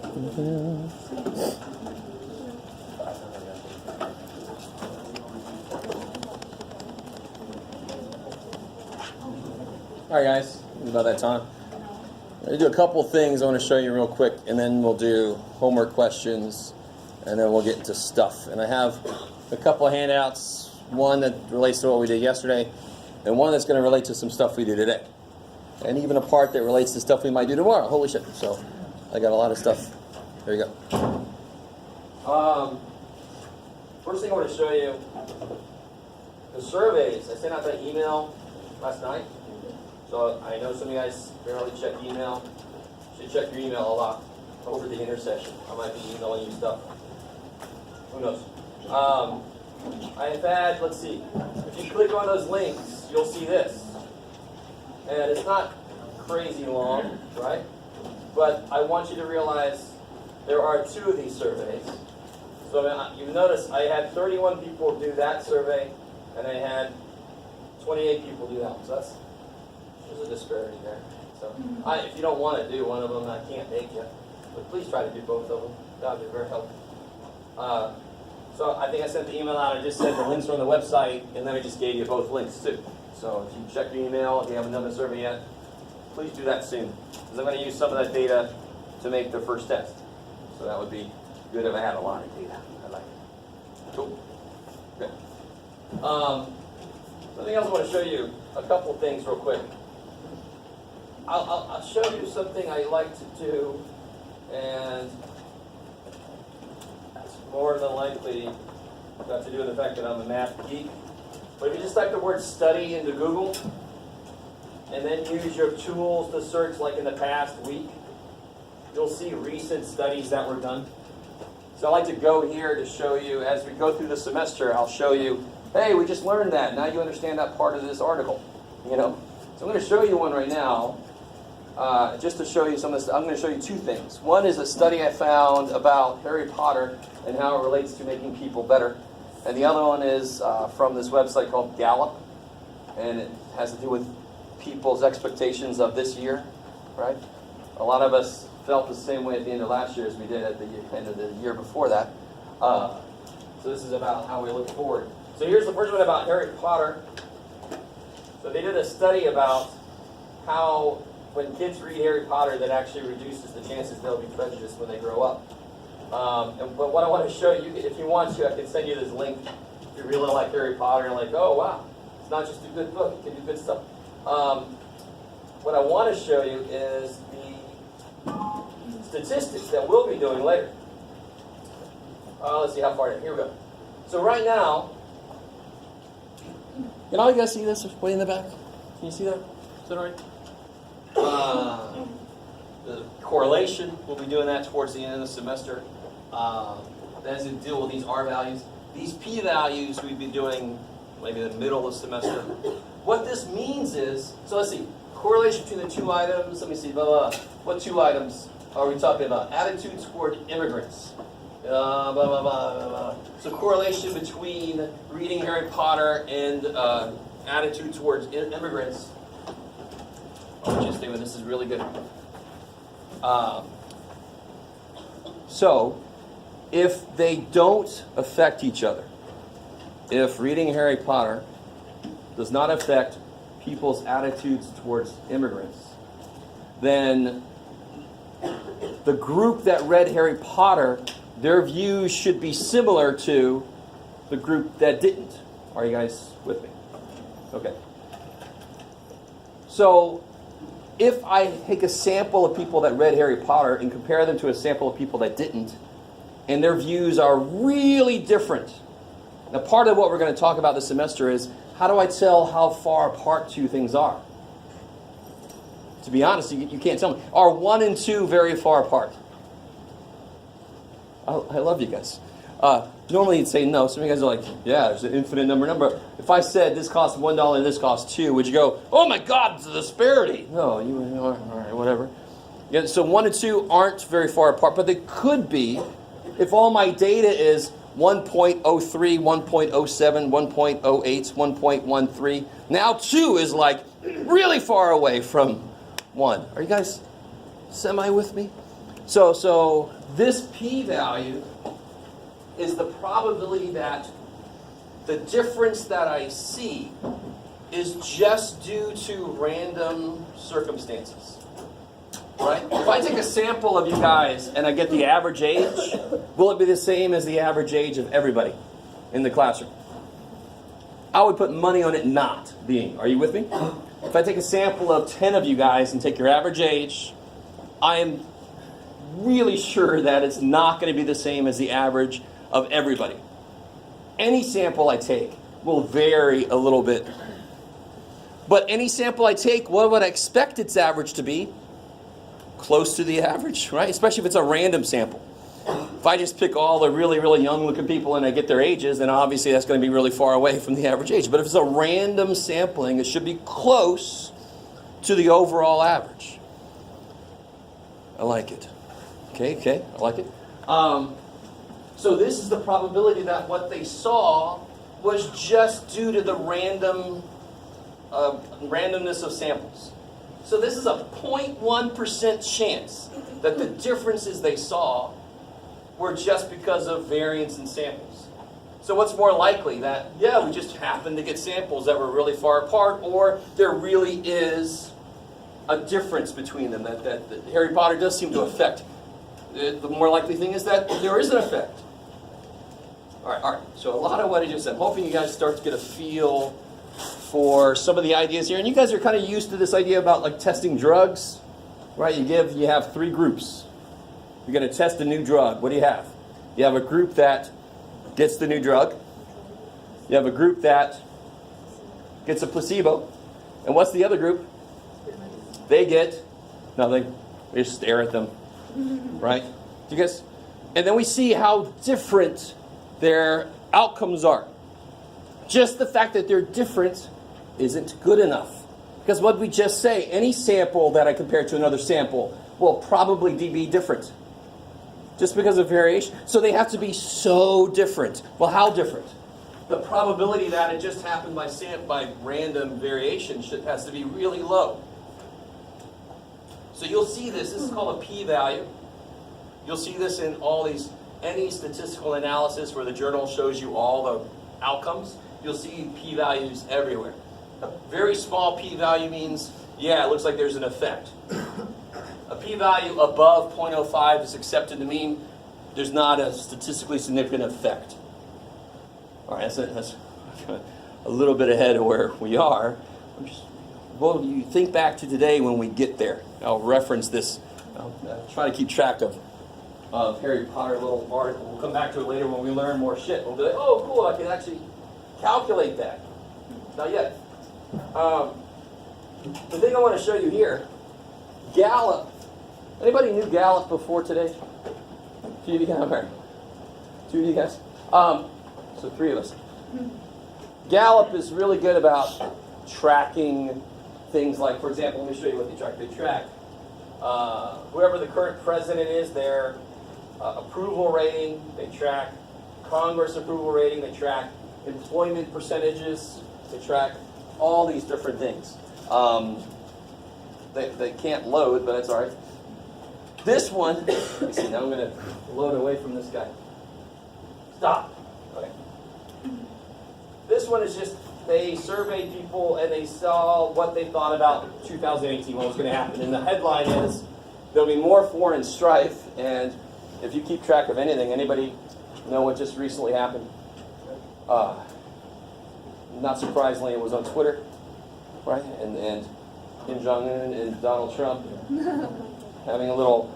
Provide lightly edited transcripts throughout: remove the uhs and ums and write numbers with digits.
All right, guys, about that time. I'm going to do a couple things I want to show you real quick, and then we'll do homework questions, and then we'll get into stuff. And I have a couple of handouts, one that relates to what we did yesterday, and one that's going to relate to some stuff we do today. And even a part that relates to stuff we might do tomorrow. Holy shit. So I got a lot of stuff. There you go. First thing I want to show you, the surveys. I sent out that email last night. So I know some of you guys barely check email. You should check your email a lot over the intercession. I might be emailing you stuff. Who knows? I've had, let's see, if you click on those links, you'll see this. And it's not crazy long, right? But I want you to realize there are 2 of these surveys. So you notice I had 31 people do that survey, and I had 28 people do that one. So there's a disparity there. So if you don't want to do one of them, I can't make you. But please try to do both of them. That would be very helpful. So I think I sent the email out. I just said the links are on the website, and then I just gave you both links too. So if you check your email, if you haven't done the survey yet, please do that soon. Because I'm going to use some of that data to make the first test. So that would be good if I had a lot of data. I like it. Cool. Okay. Something else I want to show you, a couple things real quick. I'll show you something I like to do, and it's more than likely got to do with the fact that I'm a math geek. But if you just type the word study into Google, and then use your tools to search like in the past week, you'll see recent studies that were done. So I like to go here to show you, as we go through the semester, I'll show you, hey, we just learned that. Now you understand that part of this article. You know? So I'm going to show you one right now, just to show you some of this. I'm going to show you 2 things. One is a study I found about Harry Potter and how it relates to making people better. And the other one is from this website called Gallup, and it has to do with people's expectations of this year, right? A lot of us felt the same way at the end of last year as we did at the end of the year before that. So this is about how we look forward. So here's the first one about Harry Potter. So they did a study about how when kids read Harry Potter, that actually reduces the chances they'll be prejudiced when they grow up. But what I want to show you, if you want to, I can send you this link. If you really like Harry Potter, and like, oh wow, it's not just a good book, it can do good stuff. What I want to show you is the statistics that we'll be doing later. Let's see how far in. Here we go. So right now, can all you guys see this way in the back? Can you see that? Is that all right? The correlation, we'll be doing that towards the end of the semester. That has to deal with these R values. These P values we've been doing maybe in the middle of the semester. What this means is, so let's see, correlation between the 2 items. Let me see, blah, blah, blah. What 2 items are we talking about? Attitude toward immigrants. Blah, blah, blah, blah, blah. So correlation between reading Harry Potter and attitude towards immigrants. Oh, just think this is really good. So, if they don't affect each other, if reading Harry Potter does not affect people's attitudes towards immigrants, then the group that read Harry Potter, their views should be similar to the group that didn't. Are you guys with me? Okay. So, if I take a sample of people that read Harry Potter and compare them to a sample of people that didn't, and their views are really different. Now, part of what we're going to talk about this semester is, how do I tell how far apart 2 things are? To be honest, you can't tell me. Are 1 and 2 very far apart? I love you guys. Normally you'd say no. Some of you guys are like, yeah, there's an infinite number. If I said this costs $1 and this costs $2, would you go, oh my God, it's a disparity? No, you would, all right, whatever. Yeah, so 1 and 2 aren't very far apart, but they could be if all my data is 1.03, 1.07, 1.08, 1.13. Now 2 is like really far away from 1. Are you guys semi with me? So this p-value is the probability that the difference that I see is just due to random circumstances. Right? If I take a sample of you guys and I get the average age, will it be the same as the average age of everybody in the classroom? I would put money on it not being. Are you with me? If I take a sample of 10 of you guys and take your average age, I am really sure that it's not going to be the same as the average of everybody. Any sample I take will vary a little bit. But any sample I take, what would I expect its average to be? Close to the average, right? Especially if it's a random sample. If I just pick all the really, really young looking people and I get their ages, then obviously that's going to be really far away from the average age. But if it's a random sampling, it should be close to the overall average. I like it. Okay, I like it. So this is the probability that what they saw was just due to the randomness of samples. So this is a 0.1% chance that the differences they saw were just because of variance in samples. So what's more likely? That, yeah, we just happened to get samples that were really far apart, or there really is a difference between them that Harry Potter does seem to affect. The more likely thing is that there is an effect. All right. So a lot of what I just said. I'm hoping you guys start to get a feel for some of the ideas here. And you guys are kind of used to this idea about like testing drugs, right? You have 3 groups. You're going to test a new drug. What do you have? You have a group that gets the new drug. You have a group that gets a placebo. And what's the other group? They get nothing. We just stare at them, right? Do you guys? And then we see how different their outcomes are. Just the fact that they're different isn't good enough. Because what we just say, any sample that I compare to another sample will probably be different. Just because of variation. So they have to be so different. Well, how different? The probability that it just happened by random variation has to be really low. So you'll see this. This is called a p-value. You'll see this in any statistical analysis where the journal shows you all the outcomes. You'll see p-values everywhere. A very small p-value means, yeah, it looks like there's an effect. A p-value above 0.05 is accepted to mean there's not a statistically significant effect. All right, that's a little bit ahead of where we are. Well, you think back to today when we get there. I'll reference this. I'll try to keep track of Harry Potter little article. We'll come back to it later when we learn more shit. We'll be like, oh, cool, I can actually calculate that. Not yet. The thing I want to show you here, Gallup. Anybody knew Gallup before today? A few of you guys? 2 of you guys? So 3 of us. Gallup is really good about tracking things like, for example, let me show you what they track. They track whoever the current president is, their approval rating. They track Congress approval rating. They track employment percentages. They track all these different things. They can't load, but that's all right. This one, let me see, now I'm going to load away from this guy. Stop. Okay. This one is just, they surveyed people and they saw what they thought about 2018, what was going to happen. And the headline is, there'll be more foreign strife. And if you keep track of anything, anybody know what just recently happened? Not surprisingly, it was on Twitter, right? And Kim Jong-un and Donald Trump having a little...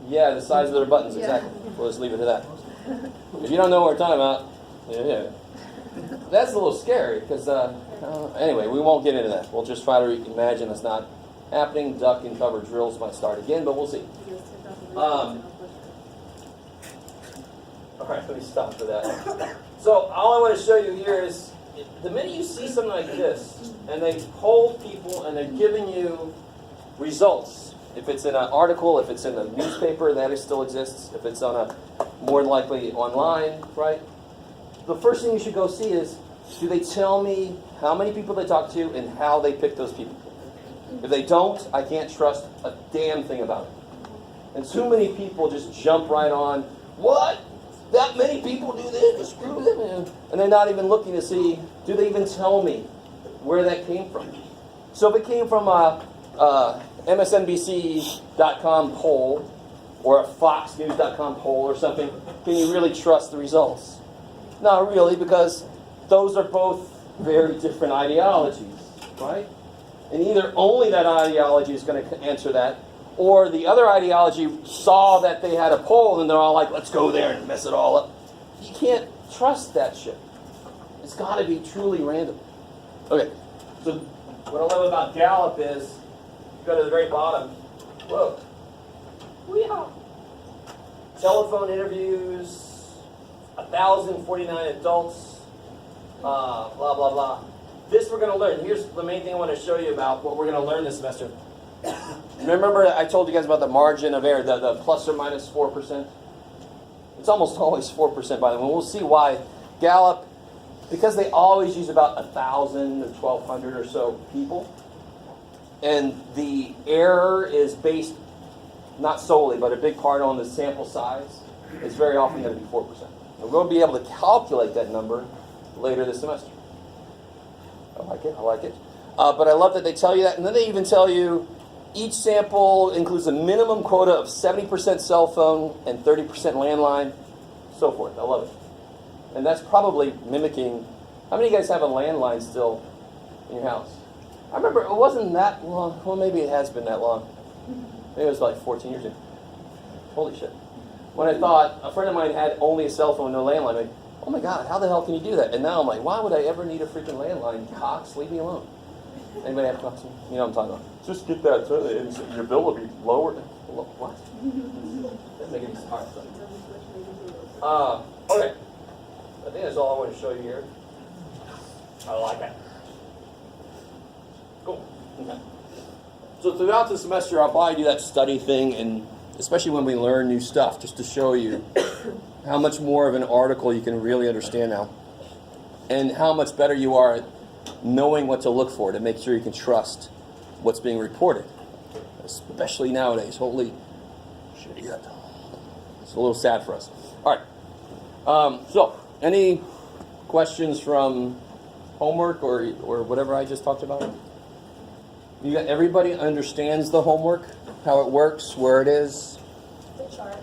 Yeah, the size of their buttons, exactly. We'll just leave it at that. If you don't know what we're talking about, yeah. That's a little scary, because, anyway, we won't get into that. We'll just try to imagine it's not happening. Duck and cover drills might start again, but we'll see. All right, let me stop for that. So all I want to show you here is, the minute you see something like this, and they poll people and they're giving you results, if it's in an article, if it's in a newspaper, that still exists. If it's on a, more than likely online, right? The first thing you should go see is, do they tell me how many people they talk to and how they pick those people? If they don't, I can't trust a damn thing about it. And too many people just jump right on, what? That many people do this? Screw them, man. And they're not even looking to see, do they even tell me where that came from? So if it came from a MSNBC.com poll or a FoxNews.com poll or something, can you really trust the results? Not really, because those are both very different ideologies, right? And either only that ideology is going to answer that, or the other ideology saw that they had a poll and they're all like, let's go there and mess it all up. You can't trust that shit. It's got to be truly random. Okay, so what I love about Gallup is, go to the very bottom. Whoa. Weehaw. Telephone interviews, 1,049 adults, blah, blah, blah. This we're going to learn. Here's the main thing I want to show you about what we're going to learn this semester. Remember I told you guys about the margin of error, the plus or minus 4%? It's almost always 4%, by the way. We'll see why. Gallup, because they always use about 1,000 or 1,200 or so people, and the error is based, not solely, but a big part on the sample size, it's very often going to be 4%. And we're going to be able to calculate that number later this semester. I like it. But I love that they tell you that, and then they even tell you each sample includes a minimum quota of 70% cell phone and 30% landline, so forth. I love it. And that's probably mimicking, how many of you guys have a landline still in your house? I remember it wasn't that long, well maybe it has been that long. Maybe it was like 14 years ago. Holy shit. When I thought, a friend of mine had only a cell phone, no landline, I'm like, oh my God, how the hell can you do that? And now I'm like, why would I ever need a freaking landline? Cox, leave me alone. Anybody have Cox? You know what I'm talking about. Just get that, and your bill will be lower. What? Doesn't make any sense. Okay. I think that's all I want to show you here. I like it. Cool. Okay. So throughout the semester, I'll probably do that study thing, and especially when we learn new stuff, just to show you how much more of an article you can really understand now, and how much better you are at knowing what to look for to make sure you can trust what's being reported, especially nowadays. Holy shit, it's a little sad for us. All right. So, any questions from homework or whatever I just talked about? You got, everybody understands the homework, how it works, where it is? The chart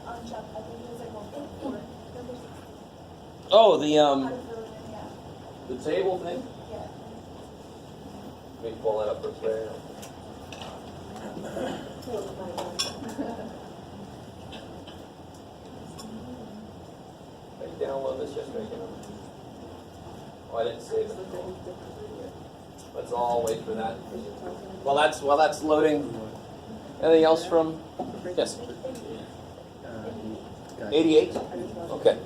on chapter, I think it was like 1.4. Oh, the How to fill it in, yeah. the table thing? Yeah. Let me pull that up real quick. I downloaded this yesterday. Oh, I didn't save it. Let's all wait for that. While that's loading. Anything else from? Yes. 88? Okay.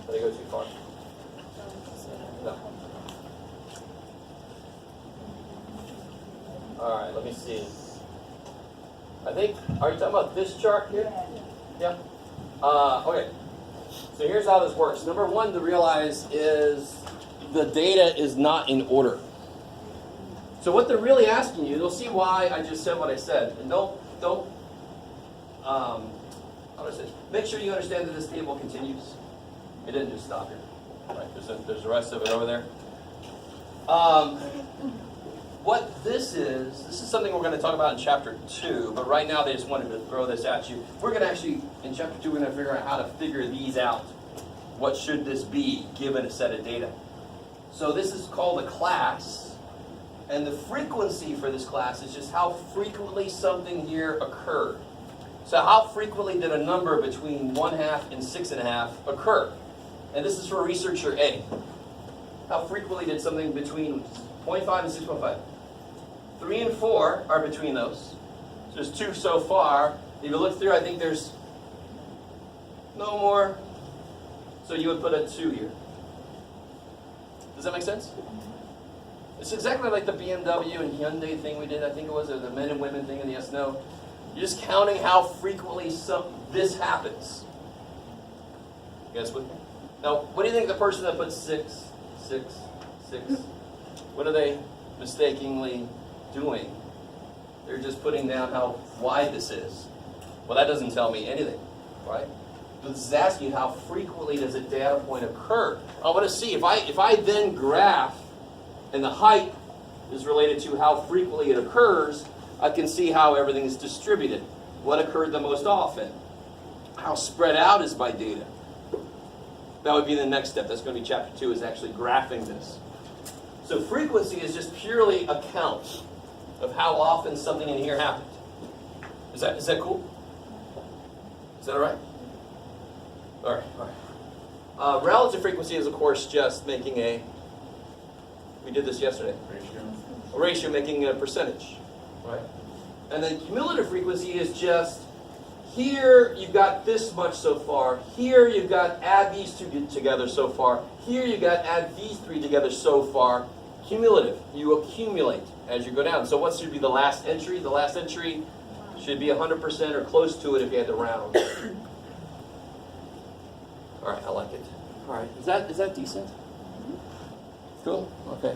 Did I go too far? No. All right, let me see. I think, are you talking about this chart here? Yeah. Okay. So here's how this works. Number one to realize is the data is not in order. So what they're really asking you, you'll see why I just said what I said. And how do I say? Make sure you understand that this table continues. It didn't just stop here. Right, there's the rest of it over there. What this is something we're going to talk about in chapter 2, but right now they just wanted to throw this at you. We're going to actually, in chapter 2, we're going to figure out how to figure these out. What should this be given a set of data? So this is called a class, and the frequency for this class is just how frequently something here occurred. So how frequently did a number between 1/2 and 6.5 occur? And this is for researcher A. How frequently did something between 0.5 and 6.5? 3 and 4 are between those. So there's 2 so far. If you look through, I think there's no more. So you would put a 2 here. Does that make sense? It's exactly like the BMW and Hyundai thing we did, I think it was, or the men and women thing in the yes, no. You're just counting how frequently this happens. You guys with me? Now, what do you think the person that put 6, 6, 6. What are they mistakenly doing? They're just putting down how wide this is. Well, that doesn't tell me anything, right? But this is asking you how frequently does a data point occur. I want to see if I then graph and the height is related to how frequently it occurs, I can see how everything is distributed. What occurred the most often? How spread out is my data? That would be the next step. That's going to be chapter 2, is actually graphing this. So frequency is just purely a count of how often something in here happened. Is that cool? Is that all right? All right. Relative frequency is, of course, just making we did this yesterday. A ratio making a percentage, right? And then cumulative frequency is just, here you've got this much so far. Here you've got add these two together so far. Here you've got add these three together so far. Cumulative. You accumulate as you go down. So what should be the last entry? The last entry should be 100% or close to it if you had to round. All right, I like it. All right, is that decent? Cool. Okay.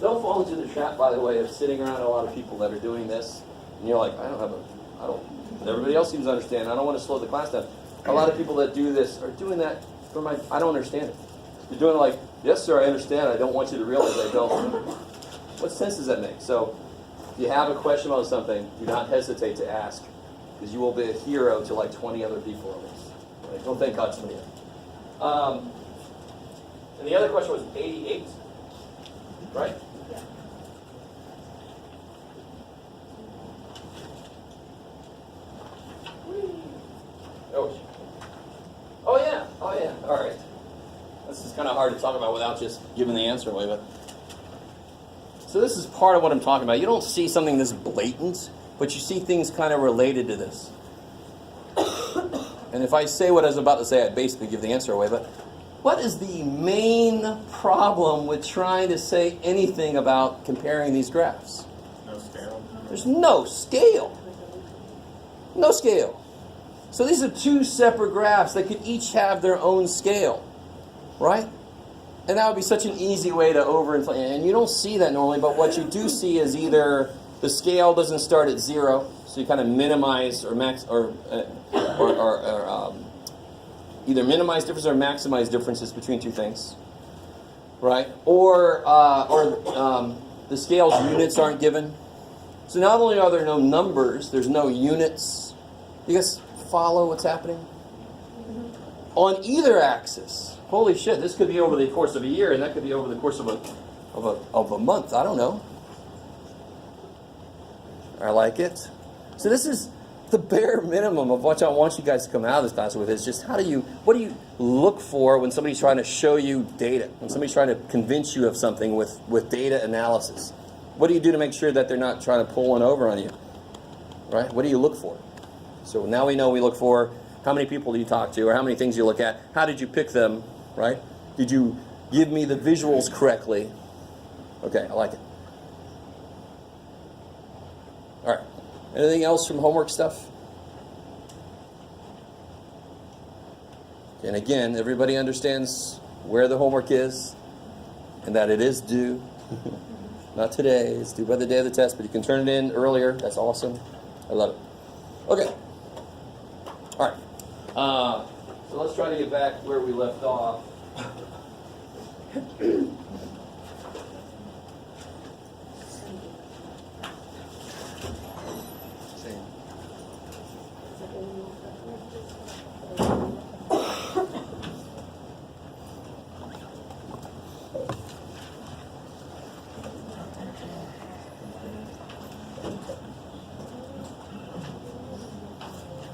Don't fall into the trap, by the way, of sitting around a lot of people that are doing this, and you're like, everybody else seems to understand. I don't want to slow the class down. A lot of people that do this are doing that for I don't understand it. You're doing it like, yes, sir, I understand. I don't want you to realize I don't. What sense does that make? So, if you have a question about something, do not hesitate to ask, because you will be a hero to like 20 other people on this. Right? Don't thank God somebody else. And the other question was 88, right? Yeah. Oh yeah. All right. This is kind of hard to talk about without just giving the answer away, but so this is part of what I'm talking about. You don't see something this blatant, but you see things kind of related to this. And if I say what I was about to say, I'd basically give the answer away, but what is the main problem with trying to say anything about comparing these graphs? No scale. There's no scale. No scale. So these are two separate graphs that could each have their own scale, right? And that would be such an easy way to overinflate. And you don't see that normally, but what you do see is either the scale doesn't start at 0, so you kind of minimize or either minimize differences or maximize differences between two things, right? Or the scale's units aren't given. So not only are there no numbers, there's no units. You guys follow what's happening? On either axis. Holy shit, this could be over the course of a year, and that could be over the course of a month. I don't know. I like it. So this is the bare minimum of what I want you guys to come out of this class with, is just what do you look for when somebody's trying to show you data, when somebody's trying to convince you of something with data analysis. What do you do to make sure that they're not trying to pull one over on you, right? What do you look for? So now we know we look for how many people do you talk to, or how many things you look at, how did you pick them, right? Did you give me the visuals correctly? Okay, I like it. All right. Anything else from homework stuff? And again, everybody understands where the homework is and that it is due. Not today, it's due by the day of the test, but you can turn it in earlier. That's awesome. I love it. Okay. All right. So let's try to get back where we left off.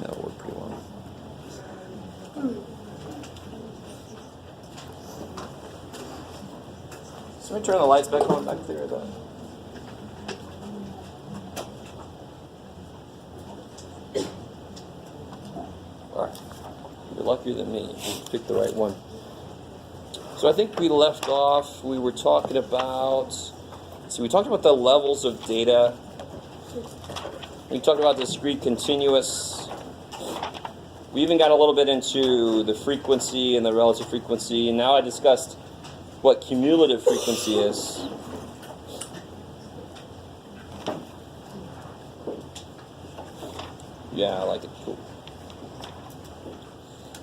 That'll work pretty well. So let me turn the lights back on, back there. All right. You're luckier than me. You picked the right one. So I think we left off, we were talking about, we talked about the levels of data. We talked about discrete, continuous, We even got a little bit into the frequency and the relative frequency, and now I discussed what cumulative frequency is. Yeah, I like it. Cool.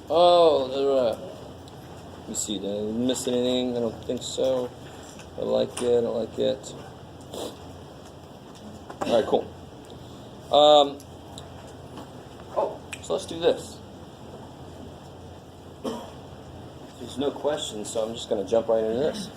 Oh, let me see. Did I miss anything? I don't think so. I like it. I like it. All right, cool. So let's do this. There's no questions, so I'm just going to jump right into this.